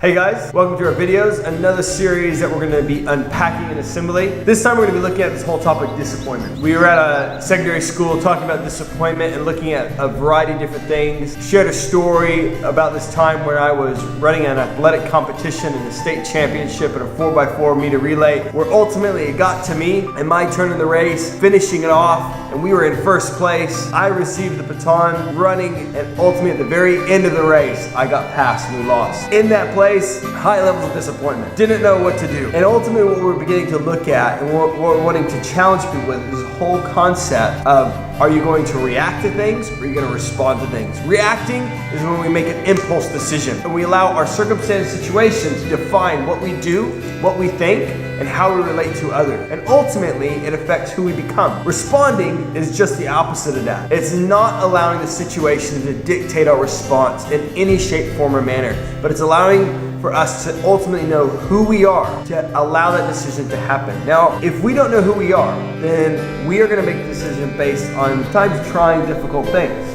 Hey guys, welcome to our videos, another series that we're going to be unpacking and assembling. This time we're going to be looking at this whole topic, disappointment. We were at a secondary school talking about disappointment and looking at a variety of different things. Shared a story about this time where I was running an athletic competition in the state championship at a 4x4 meter relay, where ultimately it got to me and my turn in the race, finishing it off, and we were in first place. I received the baton running, and ultimately at the very end of the race, I got passed and we lost. In that place, high levels of disappointment. Didn't know what to do. And ultimately what we're beginning to look at and what we're wanting to challenge people with is this whole concept of, are you going to react to things or are you going to respond to things? Reacting is when we make an impulse decision and we allow our circumstance situation to define what we do, what we think, and how we relate to others. And ultimately, it affects who we become. Responding is just the opposite of that. It's not allowing the situation to dictate our response in any shape, form, or manner, but it's allowing for us to ultimately know who we are, to allow that decision to happen. Now, if we don't know who we are, then we are gonna make a decision based on times trying difficult things.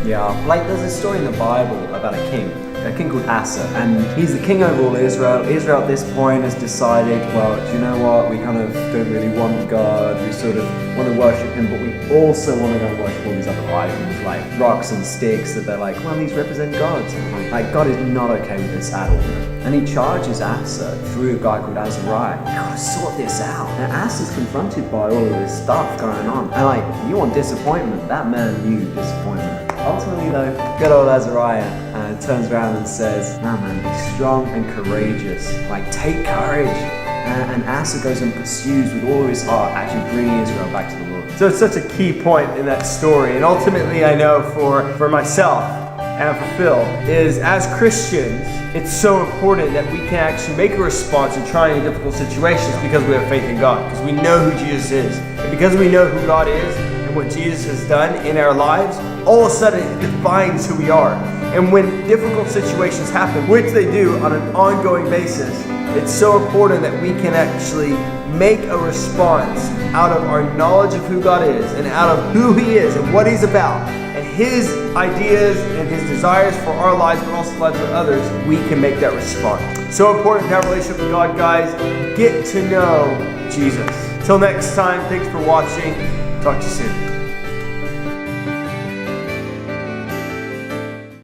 Yeah, like there's a story in the Bible about a king called Asa, and he's the king over all Israel. Israel at this point has decided, well, do you know what, we kind of don't really want God, we sort of want to worship him, but we also want to go and worship all these other idols, like rocks and sticks, that they're like, well, these represent gods. Like, God is not okay with this at all. And he charges Asa through a guy called Azariah. You gotta sort this out. Now Asa's confronted by all of this stuff going on, and like, you want disappointment, that man knew disappointment. Ultimately though, good old Azariah turns around and says, no man, be strong and courageous. Like, take courage. And Asa goes and pursues with all of his heart, actually bringing Israel back to the Lord. So it's such a key point in that story. And ultimately I know for myself and for Phil, is as Christians, it's so important that we can actually make a response in trying in difficult situations because we have faith in God, because we know who Jesus is. And because we know who God is and what Jesus has done in our lives, all of a sudden it defines who we are. And when difficult situations happen, which they do on an ongoing basis, it's so important that we can actually make a response out of our knowledge of who God is and out of who He is and what He's about and His ideas and His desires for our lives, but also the lives of others. We can make that response. So important to have a relationship with God, guys. Get to know Jesus. Till next time, thanks for watching. Talk to you soon.